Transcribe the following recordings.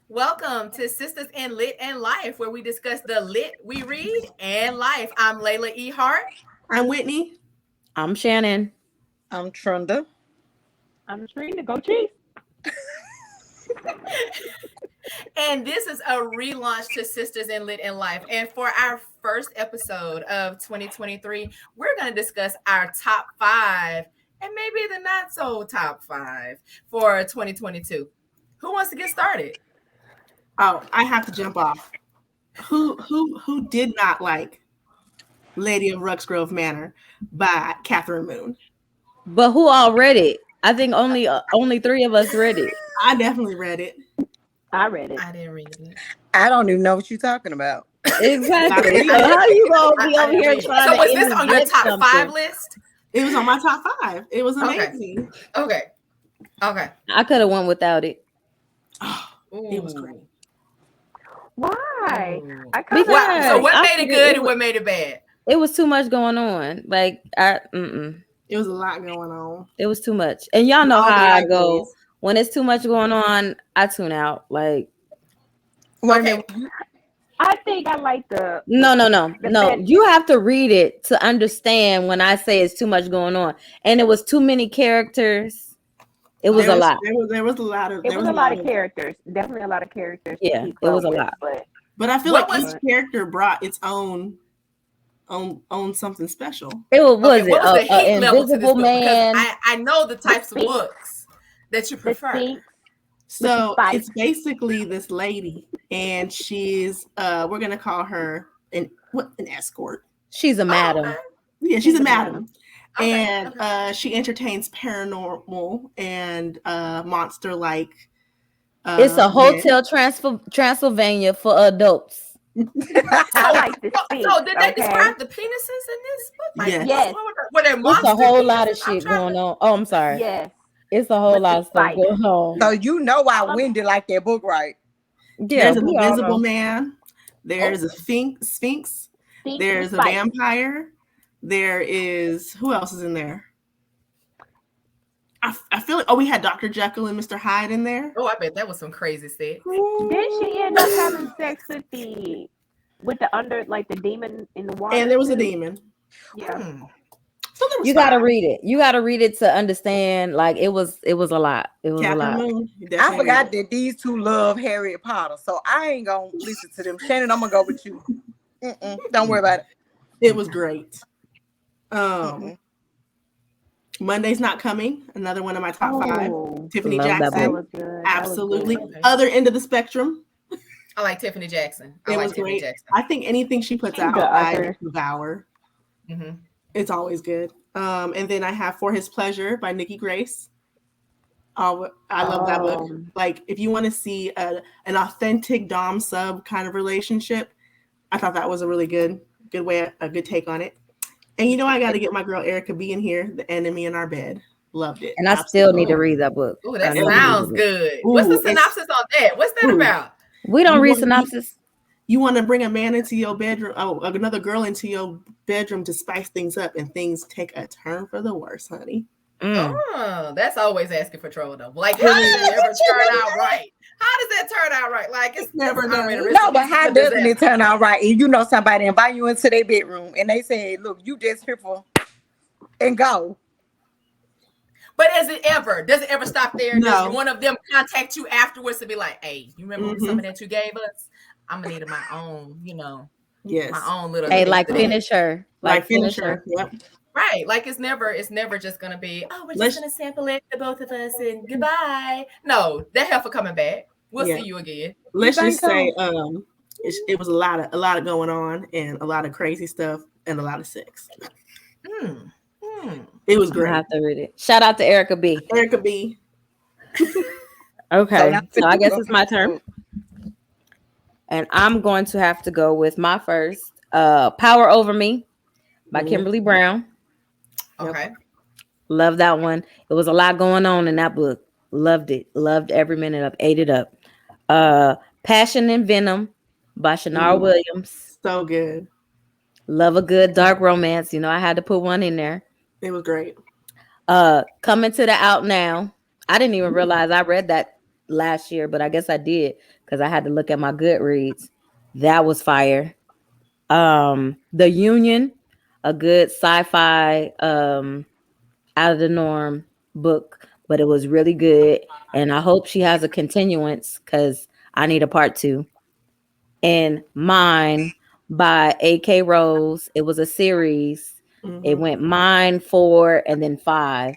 Welcome to Sisters in Lit and Life, where we discuss the lit we read and life. I'm Layla E. Hart. I'm Whitney. I'm Shannon. I'm Trunda. I'm Trina. Go Chiefs. And this is a relaunch to Sisters in Lit and Life. And for our first episode of 2023, we're going to discuss our top five and maybe the not so top five for 2022. Who wants to get started? Oh, I have to jump off. Who did not like Lady of Ruxgrove Manor by Catherine Moon? But who all read it? I think only three of us read it. I definitely read it. I read it. I didn't read it. I don't even know what you're talking about. Exactly. So how you gonna be over here trying So to was this on your interject top something? five list? It was on my top five. It was amazing. Okay. I could have went without it. Oh, it was great. Why? Ooh. I kind Because- So what I made it forget good it and what made it bad? It was too much going on. Like It was a lot going on. it was too much. And y'all know All the how I right go. ways. When it's too much going on, I tune out. Like Wait a Okay. minute. I think I like the no. best- You have to read it to understand when I say it's too much going on. And it was too many characters. It was a lot. There was a lot of. It There was a lot of characters. Definitely a lot of characters. to Yeah, keep it was up a with, lot. But I feel What like was- each character brought its own something special. It was Okay, what was the heat an level to this invisible book? man. Because I know the types of Sphinx. books that you The prefer. Sphinx. So Spice. it's basically this lady, and she's we're gonna call her an escort. She's a madam. Okay. Yeah, she's a madam. Okay, And okay. she entertains paranormal and monster like. It's a hotel Transylvania for adults. I like the Sphinx. So did they okay? describe the penises in this book? Like, Yes. Yes. Were there It's monster a whole lot of penises? I'm shit trying going to- on. Oh, I'm sorry. Yes. It's a whole But lot the of stuff spice. going on. So you know why Wendy liked that book, right? Yeah, There's an we all invisible know. man. There's a sphinx. Sphinx There's a and Spice. vampire. There is who else is in there? I feel like we had Dr. Jekyll and Mr. Hyde in there. Oh, I bet that was some crazy sex. Did she end up having sex with the the demon in the water? And there was a too? demon. Yeah. Hmm. So there was You gotta five. read it. You gotta read it to understand. Like it was a lot. It was a Catherine lot. Moon. You I definitely forgot read it. that these two love Harry Potter, so I ain't gonna listen to them. Shannon, I'm gonna go with you. Don't worry about it. It was great. Mm-mm. Monday's Not Coming. Another one of my top five. Oh, Tiffany Love that that Jackson. was good. That was Absolutely. good. Okay. Other end of the spectrum. I like Tiffany Jackson. I It like was Tiffany great. Jackson. I think anything she puts She's out, the I other. devour. Mhm. It's always good. And then I have For His Pleasure by Nikki Grace. Oh, I love that book. Like, if you want to see an authentic dom sub kind of relationship, I thought that was a really good way, a good take on it. And you know, I got to get my girl Erica B in here. The Enemy in Our Bed. Loved it. And I still need to Absolutely. read that book. Ooh, that I need to sounds read it. good. Ooh, What's the it's- synopsis on that? What's that Ooh. about? We don't You read wanna- synopsis. You want to bring a man into your bedroom, another girl into your bedroom to spice things up, and things take a turn for the worse, honey. Oh, that's always asking for trouble though. Like, how does it ever turn out right? How does that turn out right? Like, it's Never I mean, does. a No, but recipe how for doesn't disaster. it turn out right? If you know somebody invite you into their bedroom and they say, "Look, you just here for," and go. But does it ever stop there? No. Does one of them contact you afterwards to be like, hey, you remember Mhm. something that you gave us? I'm gonna need my own, Yes. my own little Hey, taste like of that. finish her. Like finish her. Yep. Right. Like it's never just gonna be, oh, we're just Let's- gonna sample it, the both of us, and goodbye. No, that heifer coming back. We'll Yeah. see you again. Let's think just say it was a lot of going on and a lot of crazy stuff and a lot of sex. Hmm. It was I great. have to read it. Shout out to Erica B. Erica B. Okay, now- so I guess it's my turn. And I'm going to have to go with my first Power Over Me by Mhm. Kimberly Brown. Okay. Love that one. It was a lot going on in that book. Loved it. Loved every minute of ate it up. Passion and Venom by Shannara Mhm. Williams. So good. Love a good dark romance. You know, I had to put one in there. It was great. Coming to the Out Now. I didn't even realize I read that last year, but I guess I did because I had to look at my Goodreads. That was fire. The Union, a good sci-fi out of the norm book, but it was really good. And I hope she has a continuance because I need a part two. And Mine by A.K. Rose. It was a series. It Mhm. went Mine 4 and then 5.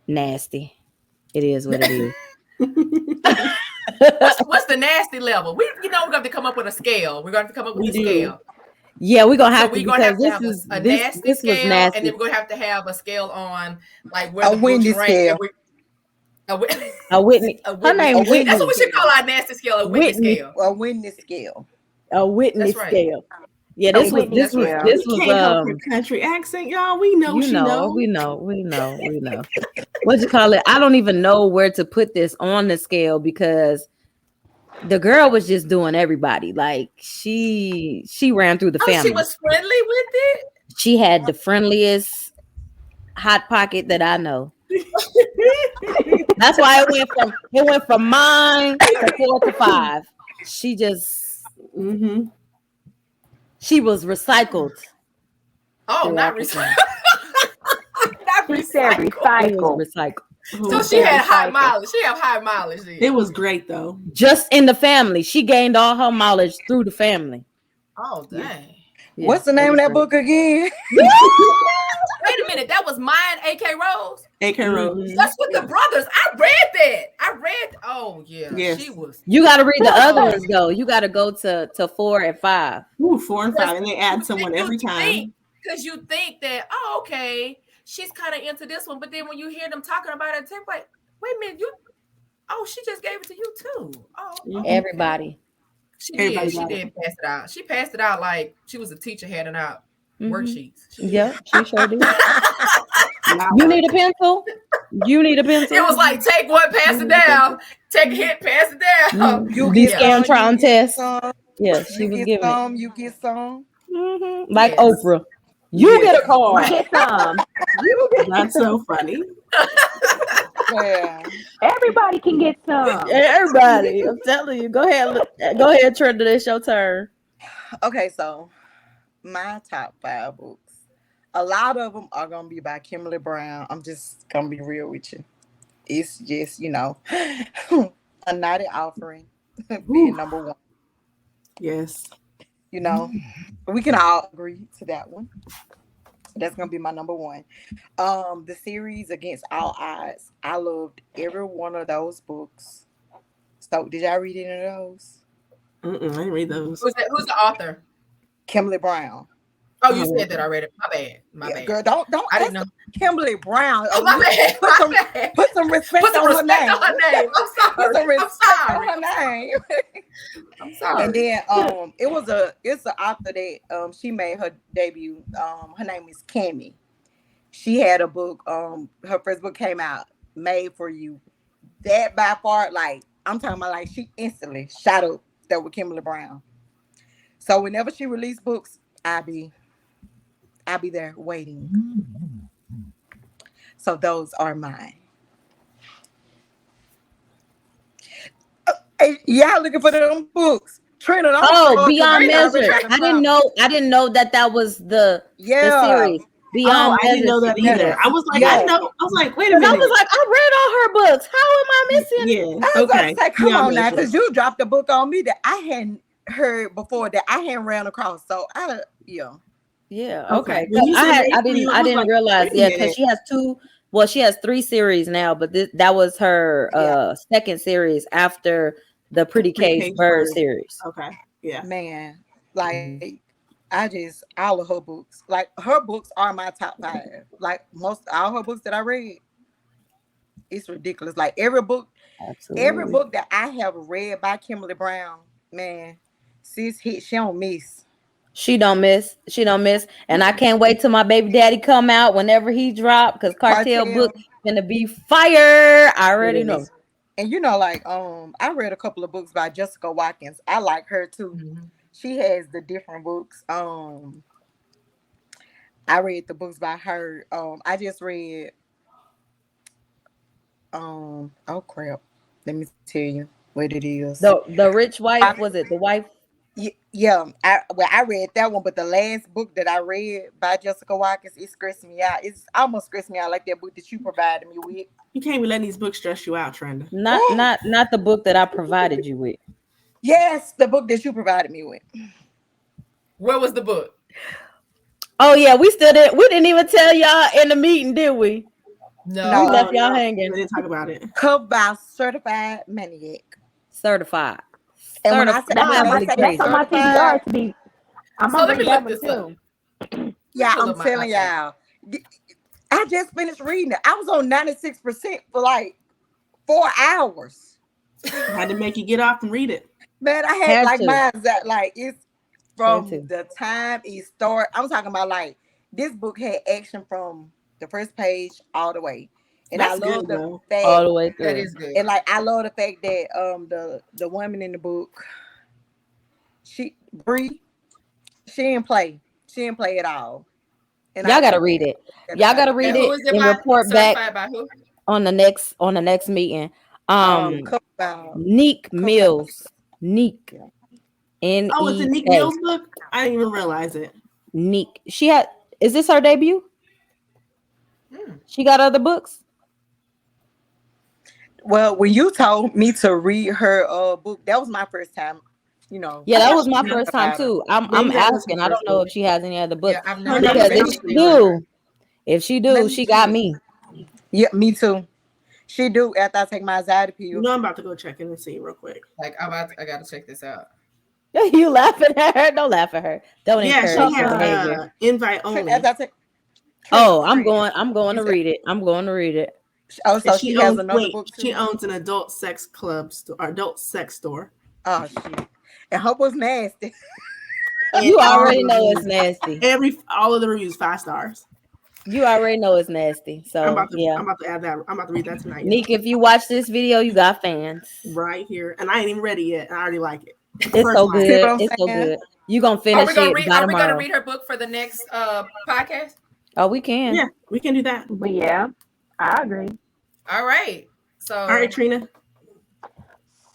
Nasty. It is what it is. What's the nasty level? We're going to come up with a scale. We're going to come up with We a do. scale. Yeah, we're gonna So have to we're gonna because have to this have is a this nasty this was scale, and then nasty. we're gonna have to have a scale on like where A the books Wendy rank. scale. A, Whit- A Whitney. a Her Whitney. name That's what Whitney. we should call our nasty scale. A Whitney Whitney. scale. A Wendy scale. A Whitney That's right. scale. Yeah, A this was Whitney this That's was right. scale. this We was can't help her country accent, y'all. We know she knows. we know. What you call it? I don't even know where to put this on the scale because the girl was just doing everybody. Like she ran through the Oh, she family. was friendly with it. She had the friendliest hot pocket that I know. That's why it went from Mine to 4 to 5. She just Mm-hmm. she was recycled. Oh, not throughout the recycle. thing. Not She said recycle. It was recycle. recycled. So Oh, she had high Recycle. mileage. She have high mileage. Then. it was great though. Just in the family. She gained all her knowledge through the family. Oh dang. Yeah, What's the it name of was that great. book again? Wait a minute. That was mine. A.K. Rose. A.K. Rose. Mhm. That's with the brothers. I read that. I read. Oh yeah. Yes. She was. You got to read the other Oh. ones though. You got to go to 4 and 5. Ooh, 4 and 5, and they add someone every You time. think, because you think that, oh, okay, she's kind of into this one, but then when you hear them talking about it, it's like, wait a minute, she just gave it to you too. Oh, Mhm. Everybody. she Everybody did. She got did pass it out. She passed it out like she was a teacher handing out Mhm. worksheets. Yeah, she sure did. Not You one. need a pencil? You need a pencil? It was like take one, pass it down. Take a hit, pass it down. Mhm. You These get scam some, trial you get tests. some, Yeah, she you was get giving it. some, you get some. Like Yes. Oprah. You Yes. get a You card. get some. You get That's so funny. Yeah. Everybody can get some. everybody. I'm telling you. Go ahead, Trenda. It's your turn. Okay, so my top 5 books. A lot of them are gonna be by Kimberly Brown. I'm just gonna be real with you. It's just, a naughty offering being Ooh. number 1. Yes. We can all agree to that one. That's gonna be my number 1. The series Against All Odds. I loved every one of those books. So, did y'all read any of those? I didn't read those. Who's the author? Kimberly Brown. Oh, you said that already. My Yeah, bad. girl, don't I ask didn't know. Kimberly Brown. Oh, my bad. Put some, My bad. put some respect Put some on her respect name. on her name. I'm Put sorry. some I'm respect sorry. on her name. I'm sorry. And then it's an author that she made her debut. Her name is Cammie. She had a book. Her first book came out, Made for You. That by far, like I'm talking about, like she instantly shot up there with Kimberly Brown. So whenever she released books, I'll be there waiting. So those are mine. Hey, y'all looking for them books? Trina, don't Oh, start, 'cause Beyond we already Measure. got a I didn't problem. know that was the Yeah. series. Beyond Oh, I didn't Measure know that series. either. I was like, Yeah. I know. I was like, wait a Because I minute. was like, I read all her books. How am I missing? Yeah. I was Okay. about to say, come Beyond on now, Measure. because you dropped a book on me that I hadn't heard before, that I hadn't ran across. So Yeah. Okay. Okay. When you said I Made for You, I was didn't like, realize. wait a Yeah, because minute. she has two. Well, she has 3 series now, but that was her Yeah. second series after the Pretty Case Pre-K Bird Bird. series. Okay. Yeah. Man, like all of her books, like her books are my top 5. Like all her books that I read, it's ridiculous. Like every book Absolutely. that I have read by Kimberly Brown, man, sis hit, she don't miss. She don't miss. And I can't wait till my baby daddy come out whenever he drop, because Cartel book Cartel. gonna be fire. I already know. Yes. And I read a couple of books by Jessica Watkins. I like her too. Mhm. She has the different books. I read the books by her. I just read oh crap. Let me tell you what it is. The rich wife, was it the wife? Yeah, I read that one, but the last book that I read by Jessica Watkins, it stressed me out. It's almost stressed me out like that book that you provided me with. You can't be letting these books stress you out, Trenda. Not the book that I provided you with. Yes, the book that you provided me with. Where was the book? Oh yeah, we didn't even tell y'all in the meeting, did we? No. We left y'all hanging. We didn't talk about it. Covered by Certified Maniac. Certified. And when I say that's on my TBR to be, I'm gonna read that one too. Yeah, I'm telling y'all. I just finished reading it. I was on 96% for like 4 hours. I had to make you get off and read it. Man, I had like mine that like it's from the time it started. I'm talking about like this book had action from the first page all the way. And That's I love good, the fact all the way through. That is good. And like I love the fact that the woman in the book, Bree, she didn't play at all. And y'all gotta read it. Y'all gotta read it and report back on the next meeting. Neek Mills. Neek. N-E-K. Oh, it's a Neek Mills book? I didn't even realize it. Neek. Is this her debut? She got other books? Well, when you told me to read her book, that was my first time. Yeah, that was my first time too. I'm asking. I don't know if she has any other books. Yeah, I've never if she do, she got me. Yeah, me too. She do after I take my anxiety pill. You know, I'm about to go check in and see real quick. Like I gotta check this out. You laughing at her? Don't laugh at her. Don't encourage her behavior. Invite only. I'm going to read it. I'm going to read it. Oh, so she has another book too? She owns an adult sex club or adult sex store. Oh shit! And hope was nasty. You already know it's nasty. All of the reviews 5 stars. You already know it's nasty. So I'm about to add that. I'm about to read that tonight. Neek, if you watch this video, you got fans right here, and I ain't even ready yet. I already like it. It's so good. It's so good. You gonna finish it? Are we gonna read her book for the next podcast? Oh, we can. Yeah, we can do that. But yeah, I agree. All right. So all right, Trina.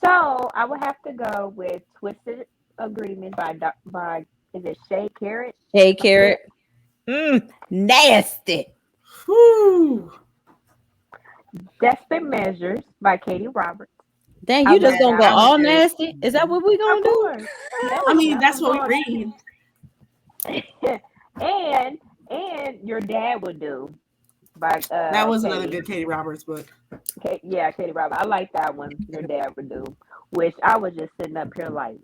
So I would have to go with Twisted Agreement by is it Shay Carrot? Shay Carrot. Nasty. Whew. Desperate Measures by Katie Roberts. Dang, you just gonna go all nasty? Is that what we gonna do? I mean, that's what we read. and Your Dad Would Do. By that was another good Katie Roberts book. Yeah, Katie Roberts. I like that one. Your Dad Would Do. Which I was just sitting up here like,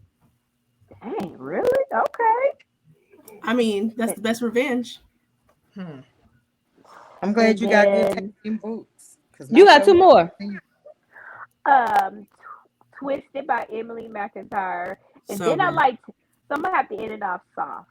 dang, really? Okay. I mean, that's the best revenge. I'm glad you got good books. You got 2 more. Twisted by Emily McIntyre. And so then I liked, so I'm going to have to end it off soft.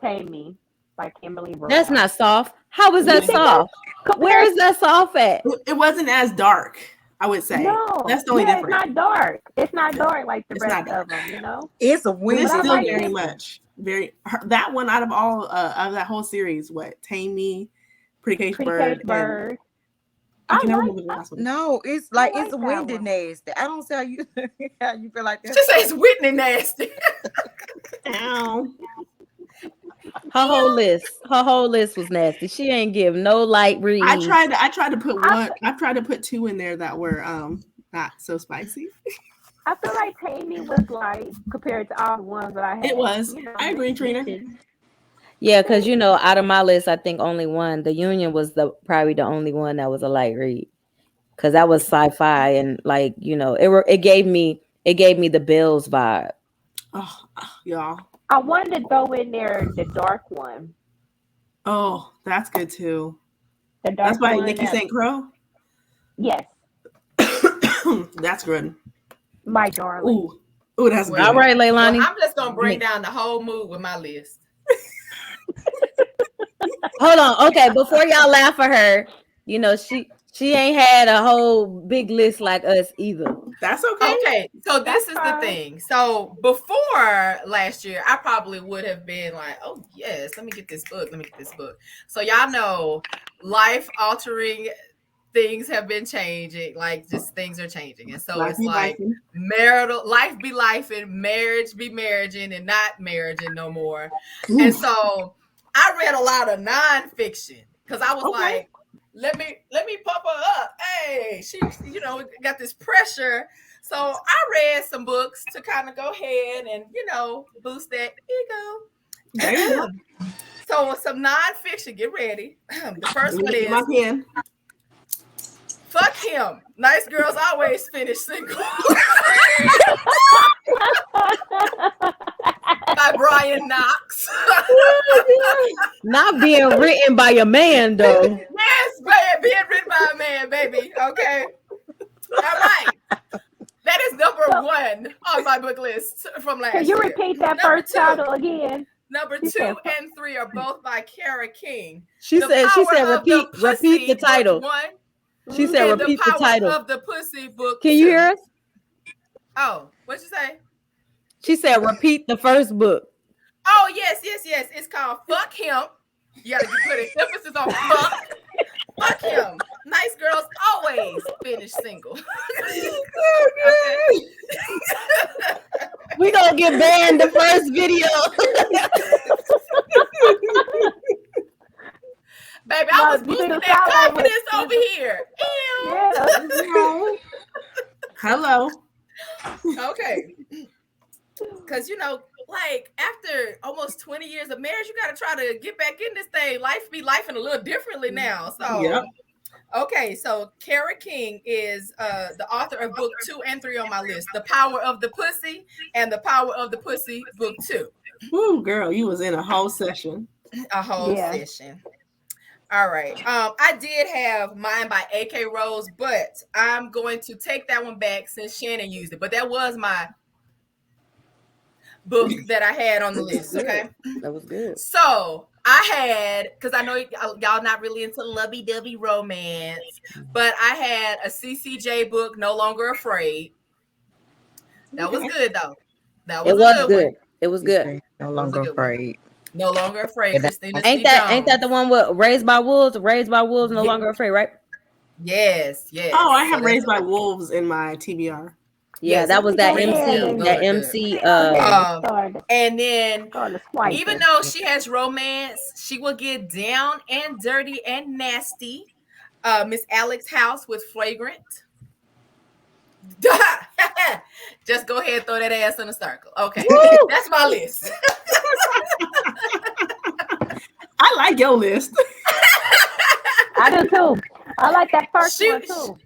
Tame Me by Kimberly Brown. That's not soft. How is that soft? Where is that soft at? It wasn't as dark, I would say. No. That's the only difference. It's not dark. It's not dark like the rest of them, you know? It's a win. It's still very much. That one out of all of that whole series, Tame Me, Pretty Cage Bird. I can never remember the last one. No, it's like it's windy nasty. I don't see how you feel like that. Just say it's Whitney nasty. Ow. Her whole list was nasty. She ain't give no light read. I tried to put one. I tried to put 2 in there that were not so spicy. I feel like Tame Me was light compared to all the ones that I had. It was. You know, I agree, Trina. Yeah, because out of my list, I think only one. The Union was probably the only one that was a light read, because that was sci-fi and it gave me the Bills vibe. Oh, y'all. I wanted to throw in there the dark one. Oh, that's good too. The dark that's by one Nikki St. Crow. Yes. That's good. My darling. Ooh, that's good. All right, Leilani. Well, I'm just gonna bring down the whole mood with my list. Hold on. Okay, before y'all laugh at her, she ain't had a whole big list like us either. That's okay. Okay, so this is the thing. So before last year, I probably would have been like, oh yes, let me get this book. So y'all know life altering things have been changing. Like just things are changing. And so Life it's be like lifing. marital life be life and marriage be marriaging and not marriaging no more. Ooh. And so I read a lot of nonfiction because I was Okay. like, let me pump her up. Hey, she got this pressure. So I read some books to kind of go ahead and boost that ego. There you go. So some nonfiction, get ready. The first one Let me get is my pen. Fuck Him. Nice girls always finish single. By Brian Knox. Not being written by your man, though. Yes, man, being written by a man, baby. Okay. All right. That is number one on my book list from last year. Can you repeat that Number first two. title again? Number She 2 said- and 3 are both by Kara King. She The said Power of the repeat the Pussy, title. book 1. She said And repeat the the Power title. of the Pussy, book 2. Can you hear us? Oh, what'd you say? She said repeat the first book. Oh, yes. It's called Fuck Him. You gotta put an emphasis on fuck. Fuck him. Nice girls always finish single. Okay. We gonna get banned the first video. Baby, I was boosting that confidence over here. Yeah. Hello. Okay. Because, like after almost 20 years of marriage, you got to try to get back in this thing. Life be lifing a little differently now. So, Yep. Okay. So Kara King is the author of book 2 and 3 on my list. The Power of the Pussy and The Power of the Pussy, book 2. Ooh, girl, you was in a whole session. A whole session. All right. I did have mine by A.K. Rose, but I'm going to take that one back since Shannon used it. But that was my book that I had on the list. Okay. That was good. So I had, because I know y'all not really into lovey-dovey romance, but I had a CCJ book, No Longer Afraid. That was good though. That was a good one. It was good. No Longer Afraid. No Longer Afraid. Christina Ain't that the one with Raised by Wolves? Raised by Wolves, No Longer Afraid, right? Yes. Oh, I have Raised by Wolves in my TBR. Yeah, that was that MC. That MC. And then, even though she has romance, she will get down and dirty and nasty. Miss Alex House with Flagrant. Just go ahead and throw that ass in a circle. Okay, that's my list. I like your list. I do too. I like that first one too.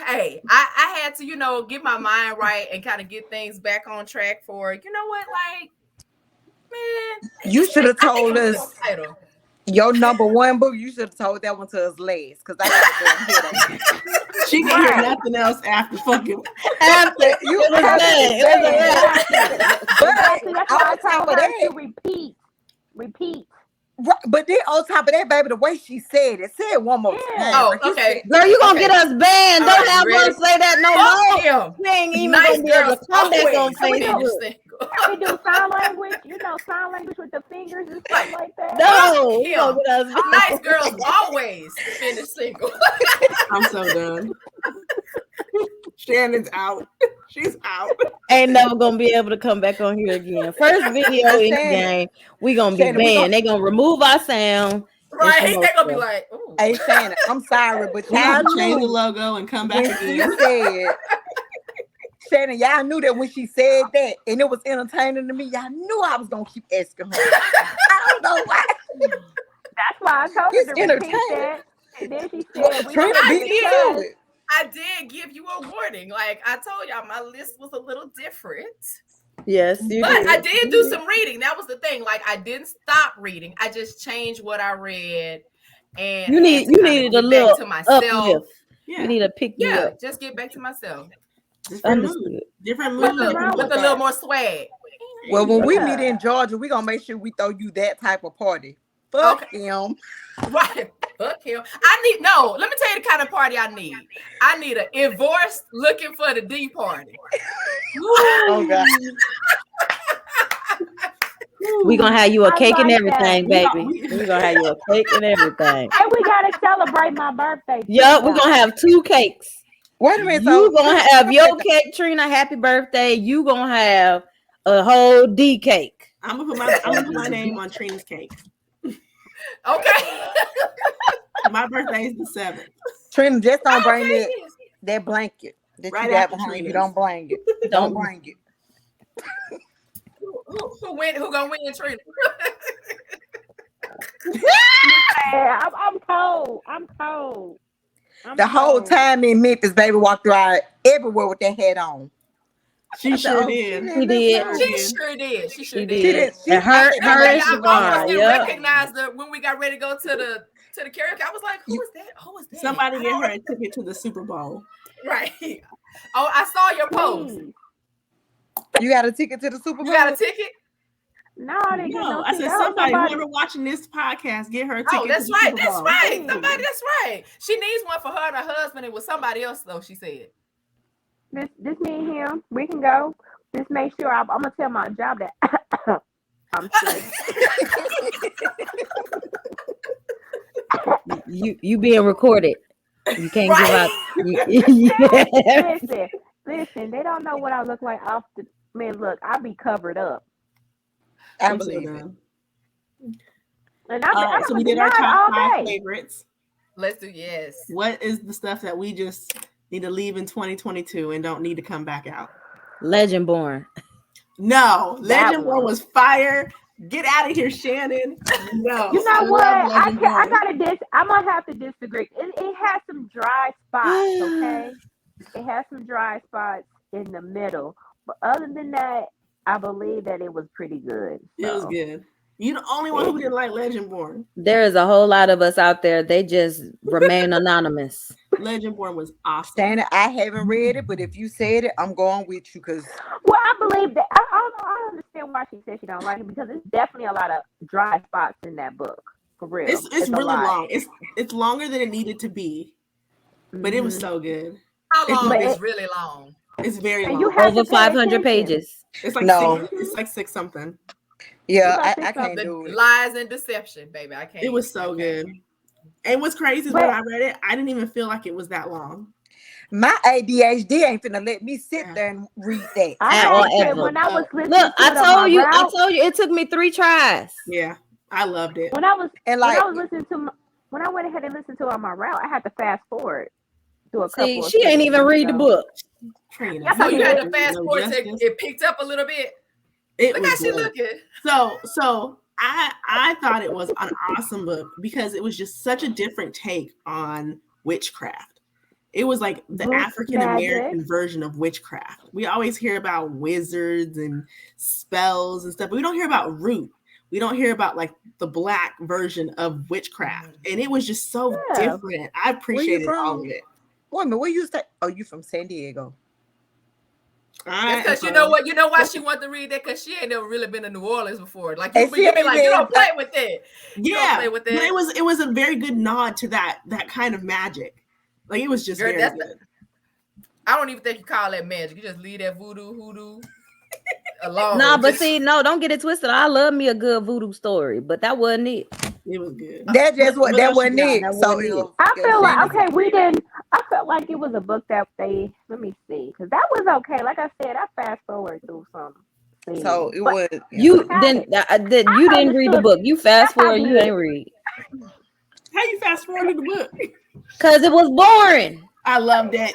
Hey, I had to, get my mind right and kind of get things back on track for, like, man. You should have told us your number one book. You should have told that one to us last, because I got to go and hear that. She can hear nothing else after fucking. After you But on top of that, to repeat. Right, but then on top of that, baby, the way she said it, say it one more time. Oh, okay. Girl, you gonna get us banned. Don't have her say that no more. Fuck We ain't even nice gonna be able to come back on Facebook. We do sign language, sign language with the fingers and stuff like that. No, you gonna get us banned. Nice girls always finish single. I'm so done. Shannon's out. She's out. Ain't never gonna be able to come back on here again. First video in the game, we gonna be banned. They gonna remove our sound. Right? They gonna be like, ooh. Hey Shannon, I'm sorry, but Y'all y'all change the knew logo and come back when again. she said, Shannon, y'all knew that when she said that and it was entertaining to me, y'all knew I was gonna keep asking her. I don't know why. That's why I told her to repeat that. And then she said, I did give you a warning. Like I told y'all, my list was a little different. Yes, but I did do some reading. That was the thing. Like I didn't stop reading. I just changed what I read. And you needed a little to myself. Uplift. Yeah. You need to pick me up. Just get back to myself. Different mood. With a little more swag. Well, when we meet in Georgia, we're gonna make sure we throw you that type of party. Fuck him. Right. Fuck him. Let me tell you the kind of party I need. I need a divorced looking for the D party. Oh God. We gonna have you a I cake and like everything, that. baby. We gonna have you a cake and everything. And we gotta celebrate my birthday. Yup, we're gonna have 2 cakes. Wait a minute. You gonna have your cake, Trina. Happy birthday. You gonna have a whole D cake. I'm gonna put my name on Trina's cake. Okay. My birthday is the 7th. Trina, just don't bring Okay. that blanket that Right you got after behind you. Trina's. Don't bring it. Don't bring it. Who gonna win, Trina? Yeah, I'm cold. I'm cold. The whole time in Memphis, baby walked around everywhere with that hat on. She sure did. She did. She sure did. She sure She did. did. And her And and I Siobhan. almost didn't Yep. recognize her when we got ready to go to the karaoke. I was like, who is that? Who is that? Somebody I get don't her a ticket to the Super Bowl. Right. Oh, I saw your post. Please. You got a ticket to the Super Bowl? You got a ticket? No, I didn't get No, no I said ticket. somebody, whoever watching this podcast, get her a ticket. Oh, that's to the right. Super That's Bowl. right. Ooh. Somebody, that's right. She needs one for her and her husband. It was somebody else, though, she said. This me and him. We can go. Just make sure I'm gonna tell my job that I'm sick. You being recorded. You can't give out. Listen. They don't know what I look like off the. Man, look, I be covered up, I I'm so believe it. done. and All right, so we did our top 5 favorites. Let's do yes. What is the stuff that we just need to leave in 2022 and don't need to come back out? Legendborn. No, That Legendborn was fire. Get out of here, Shannon. No, You know I what? love I Legendborn. gotta I'm gonna have to disagree. It has some dry spots, okay? It has some dry spots in the middle, but other than that, I believe that it was pretty good. It was so. good. You're the only one who didn't like Legendborn. There is a whole lot of us out there. They just remain anonymous. Legendborn was awesome. Shannon, I haven't read it, but if you said it, I'm going with you because Well, I believe that I understand why she said she don't like it because it's definitely a lot of dry spots in that book. For real, It's a really lot. long. It's longer than it needed to be, but it was so good. How long But is it- really long? It's very And long. you have Over to pay 500 attention. pages. It's like No. it's like 6 something. yeah, What about I can't The do it. lies and deception, baby. I can't. It was so good. And what's crazy is when I read it, I didn't even feel like it was that long. My ADHD ain't finna let me sit Yeah. there and read that. I At all, had to say, ever. when I was listening Look, to it on my route, I told you it took me 3 tries. Yeah, I loved it. when I was And when like, I was listening to when I went ahead and listened to it on my route, I had to fast forward to a See, couple. she ain't even read the book. Trina, So you had to did fast no forward to justice. it picked up a little bit. It Look was how she good. looking. So I thought it was an awesome book because it was just such a different take on witchcraft. It was like the Book African American magic. version of witchcraft. We always hear about wizards and spells and stuff, but we don't hear about root. We don't hear about like the black version of witchcraft. And it was just so Yeah. different. I appreciated all of it. wait a minute, where you stay? Oh, you from San Diego? Because you know what? You know why she wanted to read that? Because she ain't never really been to New Orleans before. Like you And be she like, ain't you don't been- play with it. You don't Yeah, play with but it. it was a very good nod to that kind of magic. Like it was just Girl, very that's good. I don't even think you call that magic. You just leave that voodoo alone. Nah, but Just- see, no, don't get it twisted. I love me a good voodoo story, but that wasn't it. It was good. That just What what that else wasn't you got? it. That So wasn't it was, I feel like Shannon- okay, we didn't. I felt like it was a book that they. Let me see, because that was okay. Like I said, I fast forward through some. scenes. So it But was. You got didn't. You didn't read the understood. book. You fast Yes, I forward. You did. ain't read How you fast forward to the book? because it was boring. I loved it.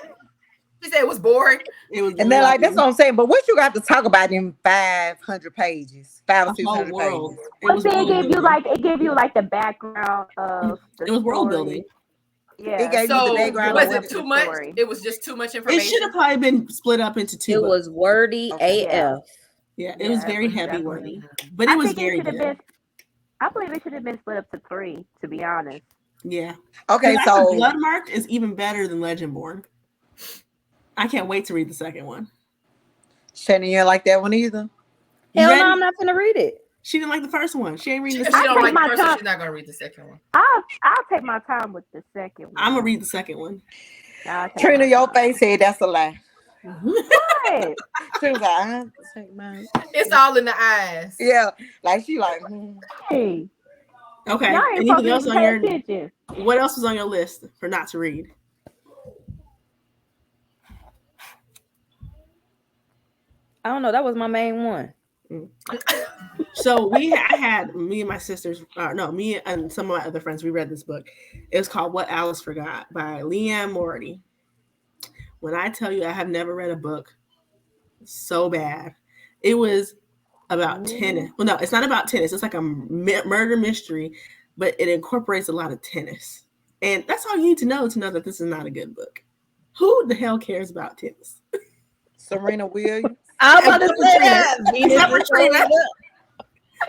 She said it was boring. It was And then like that's lovely. what I'm saying. But what you got to talk about in 500 pages, 500 or The whole 600 world. pages? It But was then world it gave you like the background of the It was world story. building. Yeah. It gave you the So background was of it what too the much? story. It was just too much It information. should have probably been split up into 2 It books. was wordy Okay. AF. Yeah, it was Yeah, very it was heavy definitely- wordy, but it I was think very should have good. been. I believe it should have been split up to 3. To be honest. Yeah. Okay, I thought so Bloodmarked is even better than Legendborn. I can't wait to read the second one. Shannon, you didn't like that one either. You Hell ready? no, I'm not gonna read it. She didn't like the first one. She ain't reading the If she second don't one. like the my first one, time. she's not gonna read the second one. I'll take my time with the second one. I'm gonna read the second one. I'll take Trina, my your time. face said that's a lie. What? ahead. She was like, I take mine. It's all in the eyes. Yeah, like she like. Hey, Okay. y'all ain't Anything supposed else to on pay your? attention. What else was on your list for not to read? I don't know. That was my main one. So I had me and my sisters, no, me and some of my other friends. We read this book. It was called "What Alice Forgot" by Leanne Morty. When I tell you, I have never read a book so bad. It was about tennis. Well, no, it's not about tennis. It's like a murder mystery, but it incorporates a lot of tennis. And that's all you need to know that this is not a good book. Who the hell cares about tennis? Serena Williams. I'm about to Except for say Trina. that. Venus Except for is showing Trina. up.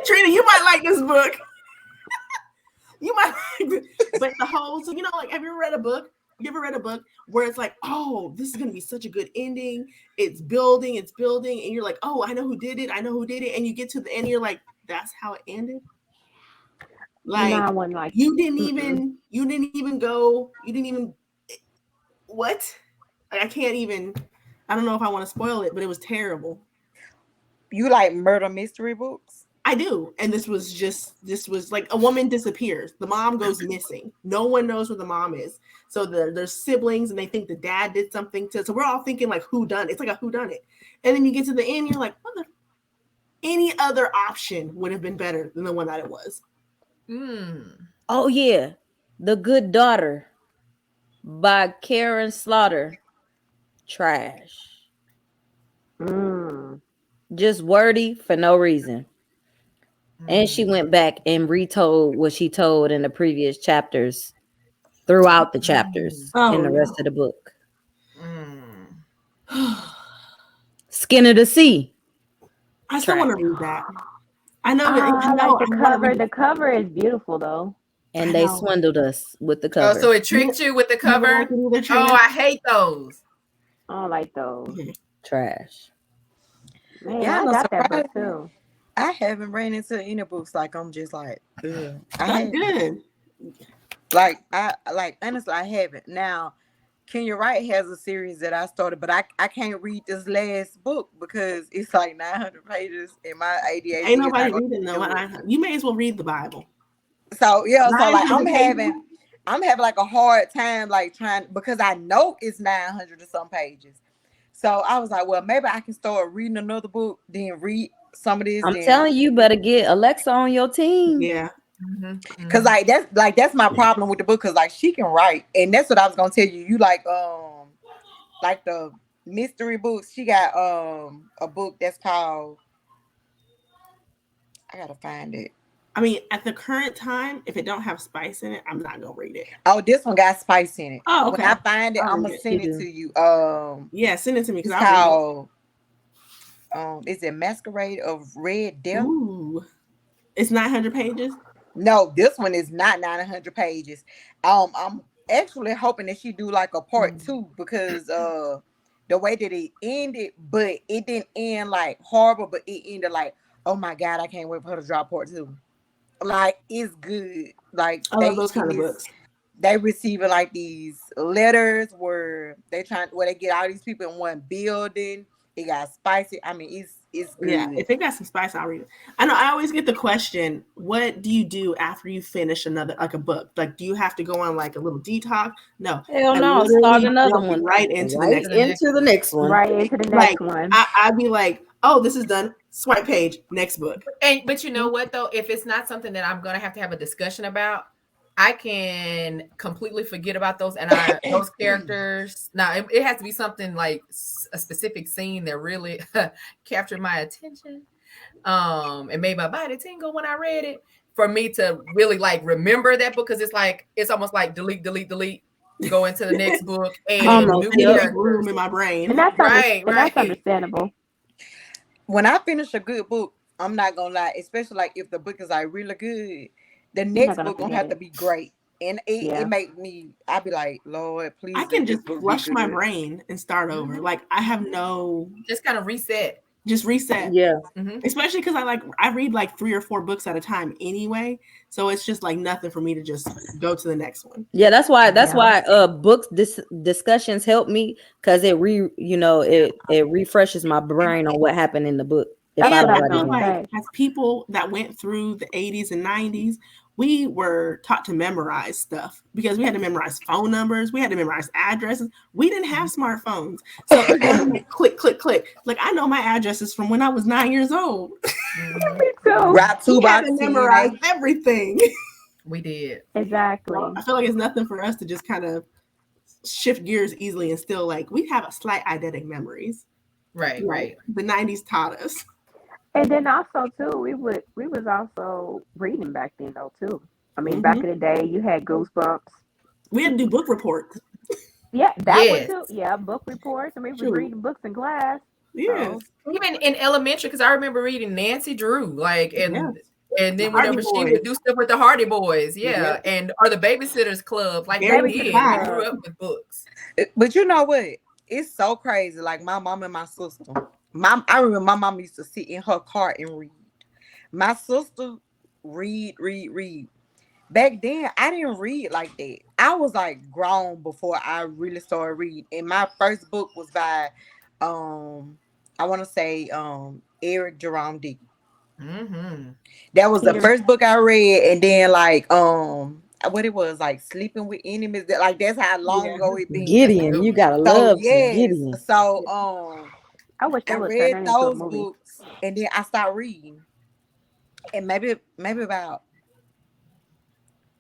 Trina, you might like this book. You might like it. But the whole, so like, have you ever read a book? You ever read a book where it's like, oh, this is going to be such a good ending. It's building. And you're like, oh, I know who did it. And you get to the end, you're like, that's how it ended. Like, you didn't even go, what? Like, I don't know if I want to spoil it, but it was terrible. You like murder mystery books? I do. And this was like a woman disappears. The mom goes missing. No one knows where the mom is. So there's siblings and they think the dad did something so we're all thinking like who done it. It's like a who done it. And then you get to the end, you're like, any other option would have been better than the one that it was. Oh yeah. The Good Daughter by Karen Slaughter. Trash. Just wordy for no reason. And she went back and retold what she told in the previous chapters throughout the chapters in the rest of the book. Skin of the Sea. I still want to read that. I know. I like the cover. The cover is beautiful though. And they swindled us with the cover. Oh, so it tricked you with the cover? Oh, I hate those. I don't like those. Trash. Man, I got that book too. I haven't ran into any books like I'm just like, ugh. That's good. Like honestly, I haven't. Now, Kenya Wright has a series that I started, but I can't read this last book because it's like 900 pages and my ADHD. Ain't nobody reading though. You may as well read the Bible. So yeah, so like I'm having like a hard time like trying because I know it's 900 or some pages. So I was like, well, maybe I can start reading another book, then read some of this. I'm telling you, better get Alexa on your team. Yeah. Cause that's my problem with the book, cause like she can write, and that's what I was gonna tell you. You like the mystery books. She got a book that's called, I gotta find it. I mean, at the current time, if it don't have spice in it, I'm not gonna read it. Oh, this one got spice in it. Oh, okay. When I find it, I'm gonna send it to you. Yeah, send it to me because I called. Is it Masquerade of Red Death? Ooh. It's 900 pages. No, this one is not 900 pages. I'm actually hoping that she do like a part 2 because the way that it ended, but it didn't end like horrible, but it ended like, oh my God, I can't wait for her to drop part 2. Like, it's good. Like, I love those kind of books. They receiving like these letters where they get all these people in one building. It got spicy. I mean, it's good. Yeah, if it got some spice, I'll read it. I know I always get the question, what do you do after you finish another, like a book? Like, do you have to go on like a little detox? No. Hell no, start another one. Right into the next one. Right into the next one. I'd be like, oh, this is done. Swipe page, next book. But you know what though? If it's not something that I'm gonna have to have a discussion about, I can completely forget about those and those characters. Now it has to be something like a specific scene that really captured my attention, and made my body tingle when I read it for me to really like remember that book, because it's almost like delete, go into the next book and room in my brain. And that's that's understandable. When I finish a good book, I'm not gonna lie, especially like if the book is like really good, the next book gonna have to be great. And it make me, I'd be like, Lord, please. I can just flush my brain and start over. Like I have just kind of reset. Just reset. Yeah. Especially because I read like 3 or 4 books at a time anyway, so it's just like nothing for me to just go to the next one. Yeah, that's why books discussions help me, because it refreshes my brain on what happened in the book. If And I've I already feel done. like as people that went through the 80s and 90s, we were taught to memorize stuff because we had to memorize phone numbers, we had to memorize addresses. We didn't have smartphones, so it wasn't like click, click, click. Like I know my addresses from when I was 9 years old. Right, We 2 by had to 10, memorize everything. We did. Exactly. I feel like it's nothing for us to just kind of shift gears easily and still like we have a slight eidetic memories. Right, right. The 90s taught us. And then also too, we was also reading back then though too. I mean, back in the day, you had Goosebumps. We had to do book reports. Yeah, that Yes. one too. Yeah, book reports. I mean, we True. were reading books in class. Yes. Even in elementary, because I remember reading Nancy Drew, like, and then The whenever Hardy she Boys. would do stuff with the Hardy Boys, Yep. and or the Babysitters Club, like Very we did. fine. We grew up with books. But you know what? It's so crazy. Like my mom and my sister. I remember my mom used to sit in her car and read. My sister read. Back then, I didn't read like that. I was like grown before I really started reading. And my first book was by, I want to say, Eric Jerome Dickey. That was the first book I read, and then like what it was like Sleeping with Enemies. Like that's how long ago it been. Gideon, you gotta love Gideon. So I wish they I would turn read that into a those movie. books, and then I started reading, and maybe about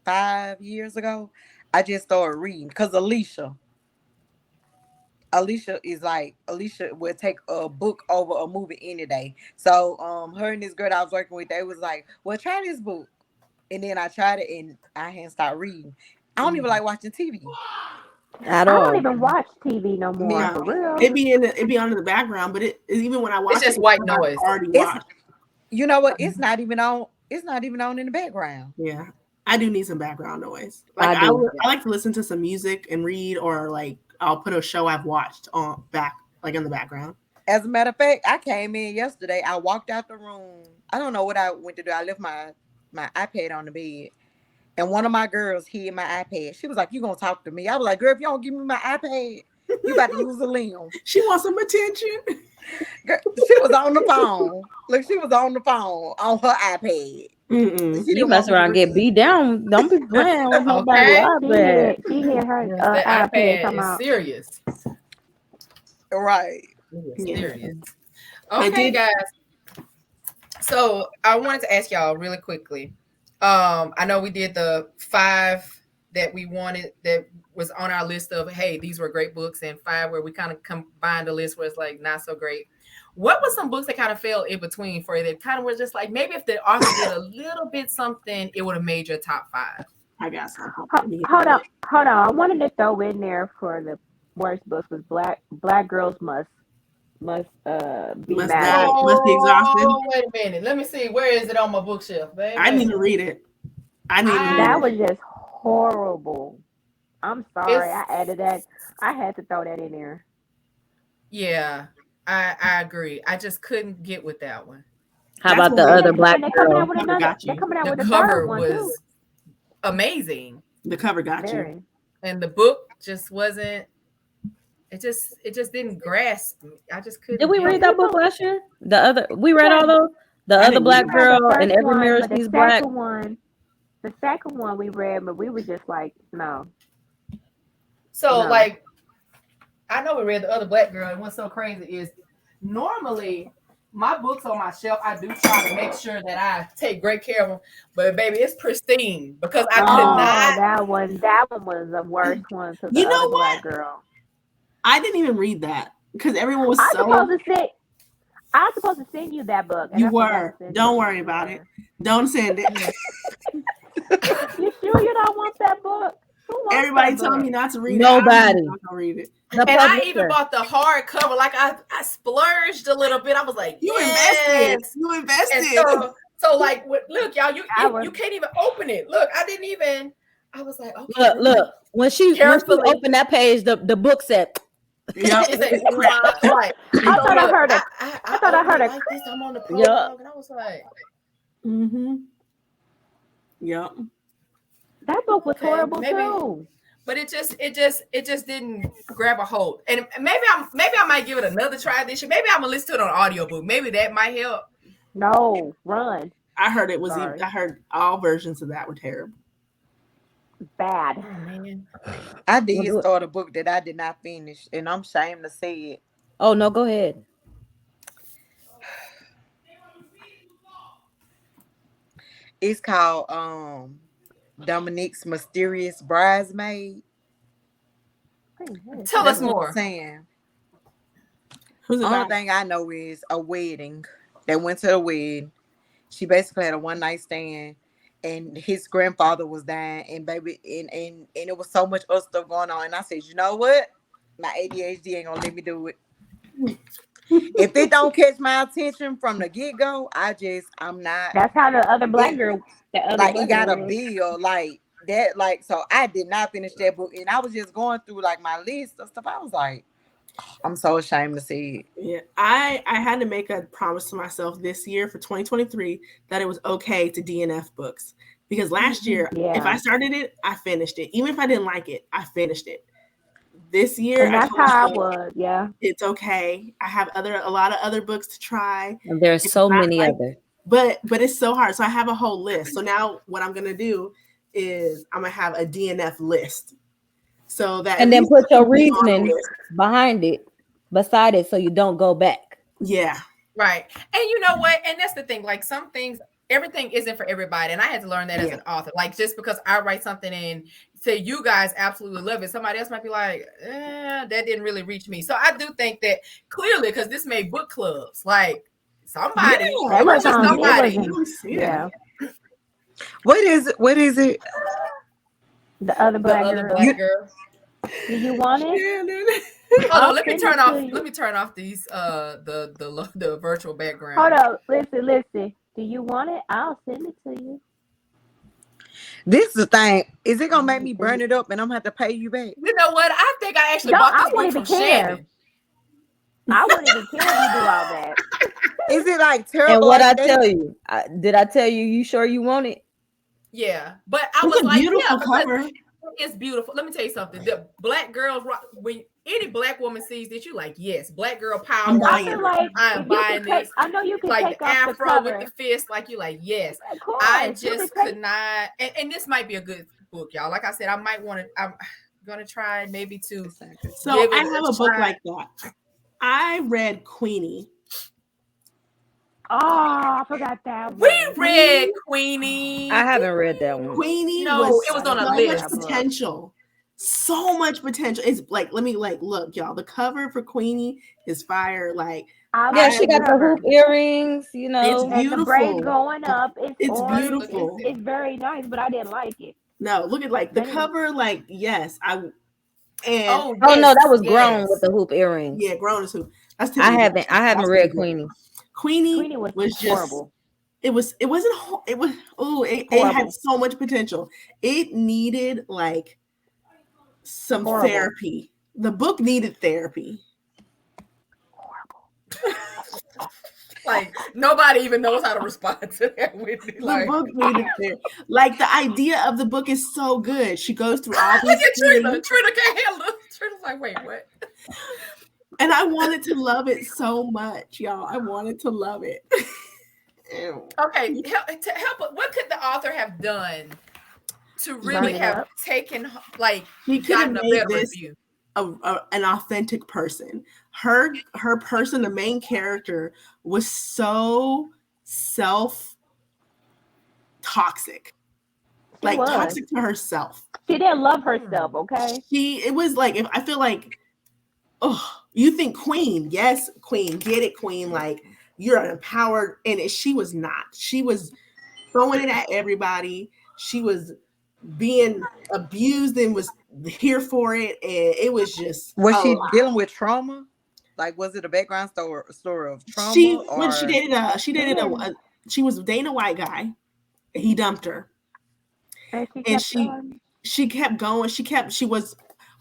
5 years ago, I just started reading because Alicia is like Alicia will take a book over a movie any day. So her and this girl that I was working with, they was like, well, try this book. And then I tried it and I hadn't started reading. I don't even like watching TV. At I all. don't even watch TV no more. For real. It be on in the background, but even when I watch It's just white noise. Already watched. You know what? It's not even on. It's not even on in the background. Yeah, I do need some background noise. Like I like to listen to some music and read, or like I'll put a show I've watched on in the background. As a matter of fact, I came in yesterday. I walked out the room. I don't know what I went to do. I left my iPad on the bed, and one of my girls hid my iPad. She was like, "You gonna talk to me?" I was like, "Girl, if you don't give me my iPad, you about to lose a limb." She wants some attention. Girl, she was on the phone. Look, she was on the phone on her iPad. You mess around and get beat down. Don't be playing with nobody. She hit her iPad is serious. Right. Serious. Okay, guys. So I wanted to ask y'all really quickly. I know we did the 5 that we wanted that was on our list of, hey, these were great books, and 5 where we kind of combined a list where it's like not so great. What were some books that kind of fell in between for you that kind of were just like, maybe if the author did a little bit something, it would have made your top 5? I got some. Hold on. I wanted to throw in there for the worst books was Black Girls Must Be Mad. Must be exhausted. Oh, wait a minute. Let me see. Where is it on my bookshelf, baby? I need to read it. That was just horrible. I'm sorry. I added that. I had to throw that in there. Yeah, I agree. I just couldn't get with that one. How about the other Black girl? They're coming out with a third one too. Amazing. The cover got you. And the book just wasn't. It just didn't grasp me. I just couldn't. Did we read that book last year? We read all those. The other Black girl and every mirror she's black. The second one we read, but we were just like, no. So like, I know we read the other Black girl, and what's so crazy is normally my books on my shelf, I do try to make sure that I take great care of them. But baby, it's pristine because I could not. That one was the worst one. To You know what? Black girl. I didn't even read that because everyone was I was supposed to send you that book. You were. Don't worry about it. Don't send it. You sure you don't want that book? Everybody told me not to read it. Nobody. I'm not gonna read it. And I even bought the hardcover. Like I splurged a little bit. I was like, You invested. You invested. And so like, look, y'all, you can't even open it. Look, I didn't even. I was like, okay. Look. When she opened that page, the book said, Yep. She said, right. I thought I heard a. I thought I heard a- like this. I'm on the Yeah. prologue, and I was like, Mm-hmm. Yep. That book was Okay, horrible maybe- too. but it just didn't grab a hold. And maybe I might give it another try this year. Maybe I'm gonna listen to it on audiobook. Maybe that might help. No, run. I heard it was. Sorry. I heard all versions of that were terrible. Bad. Oh man. I We'll did do it. start a book that I did not finish, and I'm ashamed to say it. Oh no, go ahead. It's called Dominique's Mysterious Bridesmaid. Tell us That's what I'm more. saying. Who's it Only about? thing I know is a wedding. They went to the wedding. She basically had a one night stand, and his grandfather was dying, and baby, and it was so much other stuff going on. And I said, you know what? My ADHD ain't gonna let me do it. If it don't catch my attention from the get go, I'm not That's how the other black girl. The other like black it got a girl is. bill like that. Like so, I did not finish that book, and I was just going through like my list of stuff. I was like, I'm so ashamed to see it. Yeah, I had to make a promise to myself this year for 2023 that it was okay to DNF books, because last year if I started it, I finished it. Even if I didn't like it, I finished it. This year, And I that's told how I myself, was. Yeah. it's okay. I have a lot of other books to try, And there's so not many like- other. but it's so hard. So I have a whole list. So now what I'm gonna do is I'm gonna have a DNF list. So that And at then least put your it'll be on the reasoning list. behind it, beside it, so you don't go back. Yeah. Right. And you know what? And that's the thing. Like some things, everything isn't for everybody. And I had to learn that as Yeah. an author. Like just because I write something and say you guys absolutely love it, somebody else might be like, that didn't really reach me. So I do think that clearly, because this made book clubs, like somebody, Yeah, it was it just wasn't- somebody. it You don't see Yeah. that. What is it? What is it? The other The black other girl. black girl. Do you want it? Yeah, dude. Hold on, I'll let me send turn it off. to you. Let me turn off these the virtual background. Hold up. Listen. Do you want it? I'll send it to you. This is the thing. Is it gonna make me burn it up and I'm gonna have to pay you back? You know what? I think I actually No, bought I this book wouldn't from even care. Shannon. I wouldn't even care if you do all that. Is it like terrible? And what like I that? tell you, did I tell you? You sure you want it? Yeah, but I It's was a like, beautiful yeah, because cover. it's beautiful. Let me tell you something. The black girls, when any black woman sees this, you like, yes, black girl power. I'm I buying feel it. like I am if you buying could take, this. I know you can Like take the off the afro cover. with the fist, like you like, yes. Of course, I you just can could not, and this might be a good book, y'all. Like I said, I might want to. I'm gonna try maybe to. So give it I have a book try. like that. I read Queenie. Oh, I forgot that one. We read Queenie. I haven't read that one. Queenie No, was it was on a so list. much potential. So much potential. It's like, let me look, y'all. The cover for Queenie is fire. Like, Yeah, she got the hoop earrings, you know. It's and the beautiful. braids going up. It's orange. beautiful. It's very nice, but I didn't like it. No, look at like the That is- cover. Like, yes, and Oh, Oh no, that was yes. grown with the hoop earrings. yeah, grown as who? That's I typically- haven't that's read pretty good. Queenie. Queenie Queenie was just horrible. it wasn't it was it Horrible. had so much potential. It needed like some Horrible. therapy. The book needed therapy. Like nobody even knows how to respond to that, Whitney. The Like, book needed therapy. Like the idea of the book is so good. She goes through all look these at Trina. things, Trina can't handle it. Trina's like, wait, what? and I wanted to love it so much, y'all. I wanted to love it. Ew. Okay, help. What could the author have done to really Burn it have up. taken, like, She could have gotten a made better this review? an authentic person. Her person, the main character, was so self toxic, like was. toxic to herself. She didn't love herself, okay? It was like, if I feel like, oh, you think Queen, yes, Queen, get it, Queen, like you're empowered, and she was not. She was throwing it at everybody. She was being abused and was here for it, and it was just Was a she lot. dealing with trauma? Like, was it a background story of trauma? She or she was dating a white guy. And he dumped her, And and she kept going. She was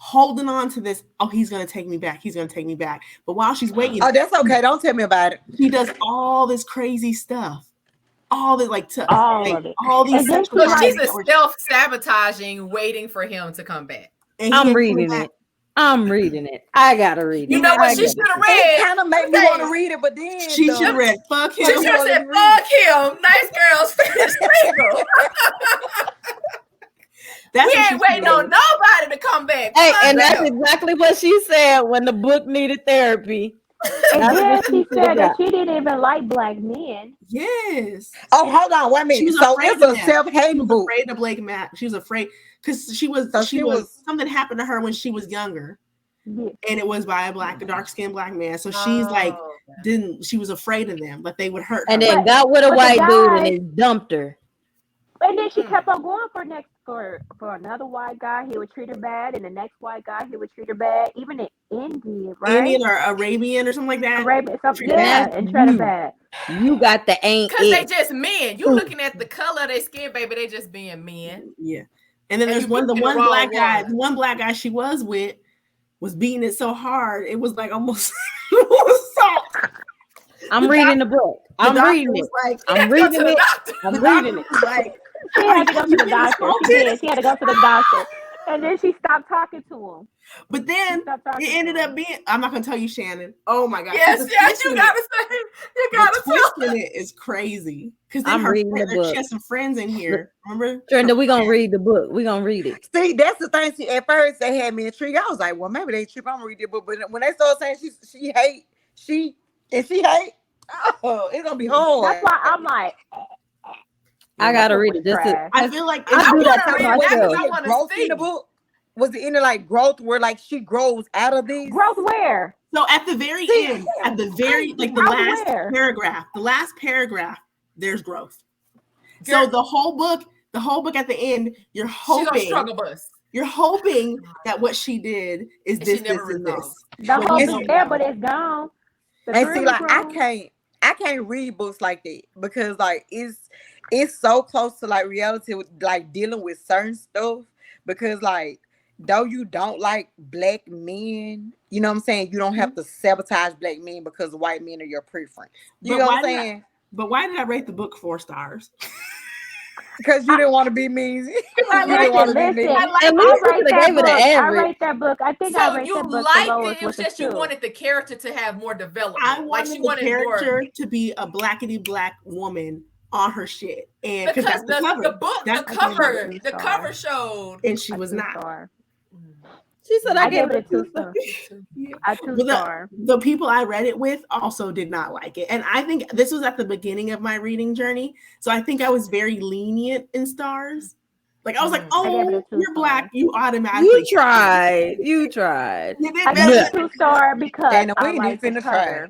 holding on to this. Oh, he's gonna take me back. He's gonna take me back. But while she's waiting, Oh, that's okay. Don't tell me about it. she does all this crazy stuff. All the All of it. all these And then sexual So she's lies a that were- self-sabotaging, waiting for him to come back. and he I'm ain't reading coming it. back. I'm reading it. I gotta read it. You know what I she gotta should have read it. read? It kind of made me want to read it, but then She should have read. Fuck She him. should have said, "Fuck him, nice girls finish single." That's We what she ain't waiting said. on nobody to come back. Hey, Fuck and that's them. exactly what she said when the book needed therapy. And That's then what she shoulda said that got. she didn't even like black men. Yes. Oh, hold on, wait a She minute. was So afraid it's of a that. She self-hating was book. afraid of Blake Matt. She was afraid because she was So she was something happened to her when she was younger, Yeah. and it was by a dark-skinned black man. So she's like she was afraid of them, that they would hurt her. And then But- got with a but the white dude and guy- he dumped her. And then she kept on going for another white guy. He would treat her bad, and the next white guy he would treat her bad. Even in India, right? Indian or Arabian or something like that. Arabian, Treat her yeah, bad. and treat her You. bad. You got the ain't Because they it. just men. You looking at the color of their skin, baby. They just being men. Yeah. And then And there's you the picking the one wrong black guy. one. The one black guy she was with was beating it so hard it was like almost salt. I'm reading the book. I'm reading it. Like, I'm Go to reading the it. doctor. I'm reading it. like, She had to go to you the getting doctor. She assaulted? did. She had to go to the doctor. And then she stopped talking to him. But then Stopped talking it ended to up him. being. I'm not gonna tell you, Shannon. Oh my god! Yes, The yes, twist you in gotta it- say. You the gotta twist tell. in it is crazy because I'm reading the book. She has some friends in here. Remember? Trenda, we gonna read the book. We gonna read it. See, that's the thing. See, at first they had me intrigued. I was like, well, maybe they trip. I'm gonna read the book. But when they started saying she hate, she hate, oh, it's gonna be hard. That's why I'm like, I gotta read it. This is, trash. I feel like I do that wanna to read it. That's myself. what I wanna growth see. in the book. Was it any like growth where like she grows out of these? growth where? so at the very See, end, at the very like the Growth last where? paragraph, there's growth. Girl. So the whole book at the end, She's on struggle bus. you're hoping that what she did is And this, she never this, and resolved. this. The But hope you is don't there, know. but it's gone. The And thrill see, is like gone. I can't read books like that because like it's so close to like reality with like dealing with certain stuff because like though you don't like black men, you know what I'm saying? You don't have to sabotage black men because white men are your preference. You But know why what I'm did I- saying? But why did I rate the book 4 stars? Because you didn't want to be mean. You I didn't want to be Listen, mean. At I least you rate could have that gave it book. an I average. rate that book. I think I So rate you that book the liked it. lowest It was with a just you 2. wanted the character to have more development. I Like she wanted the wanted more. character to be a blackety black woman on her shit, and Because that's the cover. the book, That's the the cover, two the stars. cover showed. and she A was 2 not. star. She said I I gave gave it it a a 2 2 star. Yeah. A 2 Well, star. the people I read it with also did not like it, and I think this was at the beginning of my reading journey, so I think I was very lenient in stars. Like I was like, I gave it a "Oh, 2 you're black, stars. you automatically." You tried. You tried. You did I better gave it than- a 2 star because Shannon, we I ain't liked even the finna try. cover.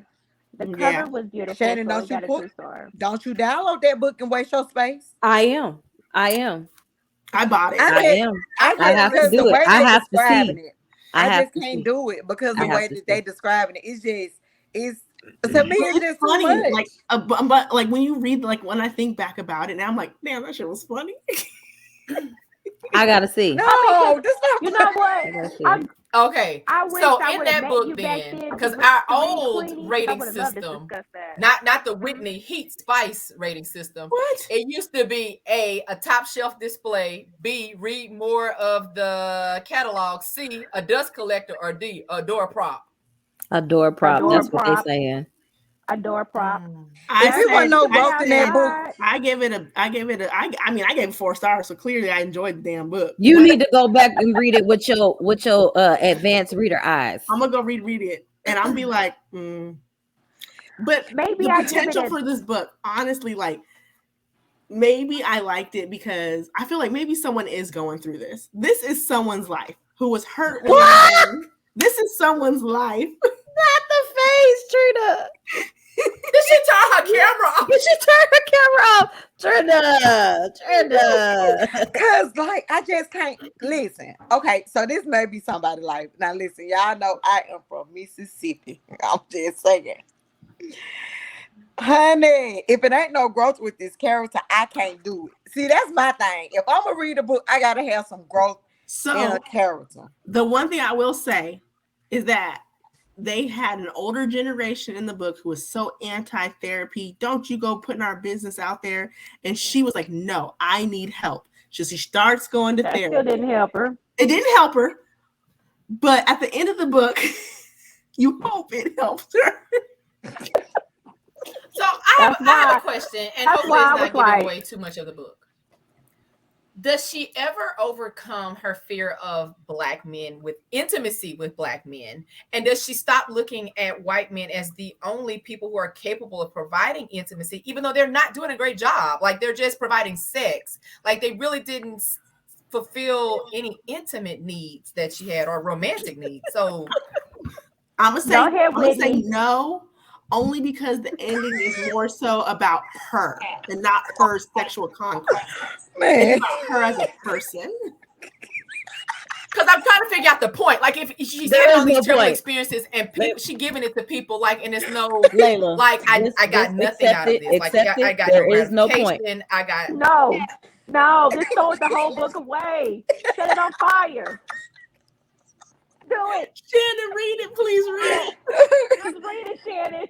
The Yeah. cover was beautiful, Shannon, so I don't you got a put 2 star. don't you download that book and waste your space? I am. I am. I bought it. I I just- am. I I have to because do the it. way I they have to describing see. it. I I have just to can't see. do it because I the have way to that they see. describing it, it's to me But it's just too funny, much. like, but like when you read, like when I think back about it now, I'm like, damn, that shit was funny. I gotta see. No, this not You know what? I gotta see. I, Okay, I wish so I in would have that met book you back then, then because to our read old Queenie. I rating would have loved to system, discuss that. not the Whitney Heat Spice rating system. What? It used to be a top shelf display, B, read more of the catalog, C, a dust collector, or D, a door prop. A door prop. door That's what prop. they're saying. A door prop. If it wasn't no growth in that book, I gave it I gave it 4 stars, so clearly I enjoyed the damn book. You But need to go back and read it with your advanced reader eyes. I'm gonna go read it, and I'm be like, But Maybe the I give it potential a- for this book, honestly, like maybe I liked it because I feel like maybe someone is going through this. This is someone's life who was hurt. When young. This is someone's life. Not the face, Trina. Did she turn her camera off? Did she turn her camera off? Trina. cause like I just can't listen. Okay, so this may be somebody's life. Now listen, y'all know I am from Mississippi. I'm just saying. Honey, if it ain't no growth with this character, I can't do it. See, that's my thing. If I'm gonna read a book, I gotta have some growth So a character. the one thing I will say is that they had an older generation in the book who was so anti-therapy. Don't you go putting our business out there. And she was like, no, I need help. So she starts going to That therapy. still didn't help her. It didn't help her. But at the end of the book, you hope it helps her. So I have a question, and hopefully it's not giving away too much of the book. Does she ever overcome her fear of Black men with intimacy with Black men? And does she stop looking at white men as the only people who are capable of providing intimacy, even though they're not doing a great job? Like, they're just providing sex. Like, they really didn't fulfill any intimate needs that she had or romantic needs. So I'm gonna say no, only because the ending is more so about her and not her sexual conquest. It's about her as a person. Because I'm trying to figure out the point. Like, if she's having all these terrible experiences and she giving it to people, like, and it's no, Layla, like, I got nothing out of this. Like, I got there no is no point. I got no. This throws the whole book away. Set it on fire. Do it. Shannon, read it. Please read it. Just read it, Shannon.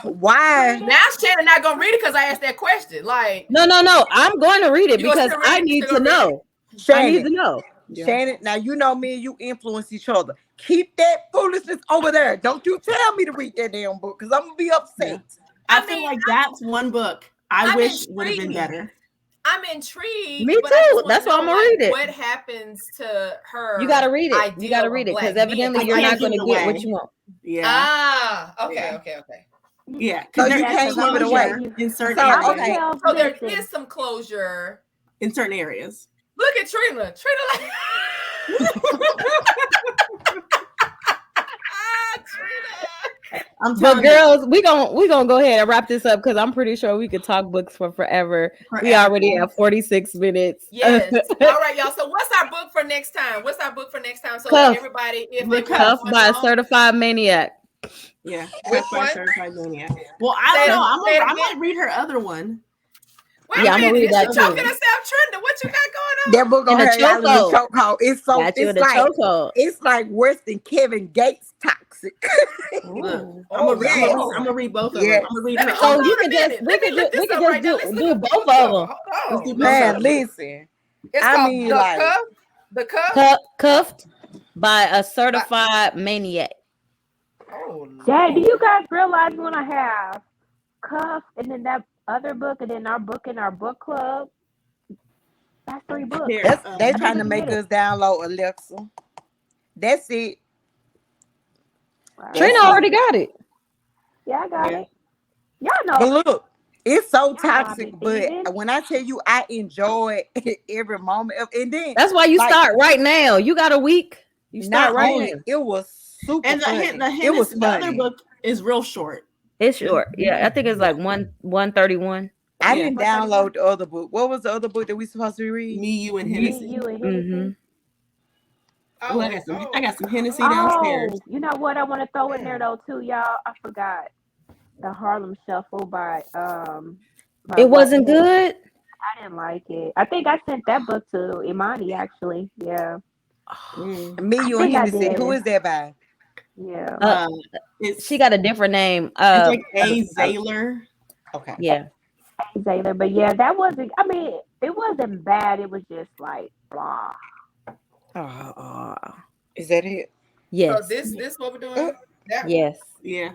Why? Now Shannon not gonna read it because I asked that question. Like, no. I'm going to read it because I need to know. Shannon, I need to know. Yeah. Shannon, now you know me and you influence each other. Keep that foolishness over there. Don't you tell me to read that damn book because I'm gonna be upset. Yeah. I feel like that's one book I wish would have been better. I'm intrigued. Me too. That's why I'm gonna read it. What happens to her? You gotta read it. You gotta read it because evidently you're not gonna get what you want. Yeah. Okay. Yeah. So you can't give it away in certain areas. Okay. So there is some closure in certain areas. Look at Trina. But girls, we gonna go ahead and wrap this up because I'm pretty sure we could talk books for forever. We already have 46 minutes. Yes. All right, y'all. So what's our book for next time? So everybody, if they Cuffed by a Certified Maniac. Yeah, Cuffed by a Certified Maniac. Well, I don't know. I might read her other one. Wait, I'm gonna read that too. Choking us out, Trina. What you got going on? That book gonna have you in the chokehold. It's so it's like worse than Kevin Gates toxic. I'm gonna read both of them. I'm gonna read her. So you can just we can just do both of them. Man, listen. The cuff. Cuffed by a Certified Maniac. Oh, Dad, do you guys realize when I have Cuff and then that other book and then our book in our book club? That's 3 books. They're trying to make us download Alexa. That's it. Wow. Trina already got it. Yeah, I got it. Y'all know. But look, it's so toxic. But when I tell you, I enjoy every moment of, and then that's why you start right now. You got a week. You start right now. It was super. And the other book is real short. It's short. Yeah, I think it's like 131. I didn't download the other book. What was the other book that we supposed to read? Me, You, and Hennessy. Mm-hmm. Oh, I got some Hennessy downstairs. You know what I want to throw in there though too, y'all? I forgot the Harlem Shuffle by It wasn't good. I didn't like it. I think I sent that book to Imani actually. Yeah. Me, You, and Hennessy. Who is that by? Yeah. She got a different name. It's like A. Zayler. Okay. Yeah. A. Zayler, but yeah, that wasn't. I mean, it wasn't bad. It was just like blah. Is that it? Yes. So this what we're doing? Yes. Yeah.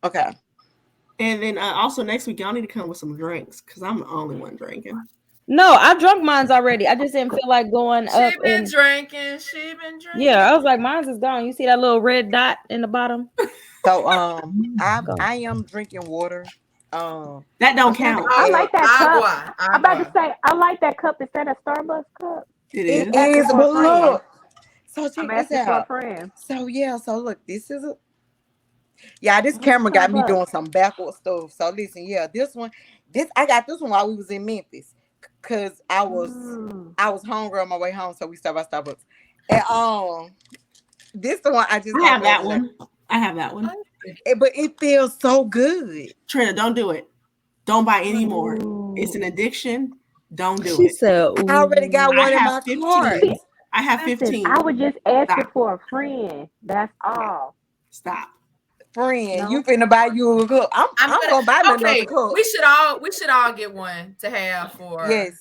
Okay. And then also next week y'all need to come with some drinks because I'm the only one drinking. No, I drunk mine's already. I just didn't feel like going up. She been drinking. Yeah, I was like, mine's is gone. You see that little red dot in the bottom? So I am drinking water. That don't count. I like that cup. I'm about to say I like that cup. Is that a Starbucks cup? It is. But look. So check this out. So look, this is this camera got me doing some backward stuff. So listen, I got this one while we was in Memphis. Cause I was hungry on my way home, so we stopped by Starbucks. And this the one I have that one. I have that one. But it feels so good. Trina, don't do it. Don't buy any more. It's an addiction. Don't do it. So I already got one in my cart. I have Listen, 15. I was just asking Stop. for a friend. That's all. Stop. Friend, you No. finna buy you a cup. I'm gonna buy me another Okay, cup. we should all get one to have for Yes.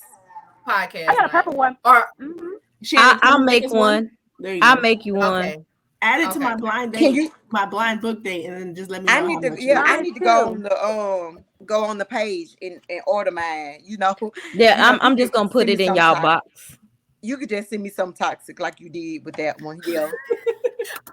I podcast got a night. purple one. Or Mm-hmm. Shannon, can I'll you make make us one? one. There you I'll go. make you one. okay. Add it to Okay. my blind Can date, you? my blind book date, and then just let me I know need how to. much. Yeah, it I is. Mine need to go on too. the go on the page and order mine. Yeah, You I'm could just gonna put send me it in some y'all box. You could just send me some toxic like you did with that one. Yeah.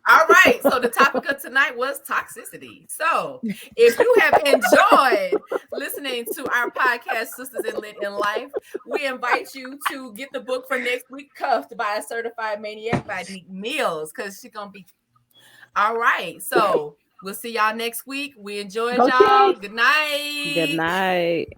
All right. So the topic of tonight was toxicity. So if you have enjoyed listening to our podcast, Sisters in Lit in Life, we invite you to get the book for next week, Cuffed by a Certified Maniac by Neek Mills, because she's gonna be all right. So we'll see y'all next week. We enjoyed Go y'all. Chiefs. Good night. Good night.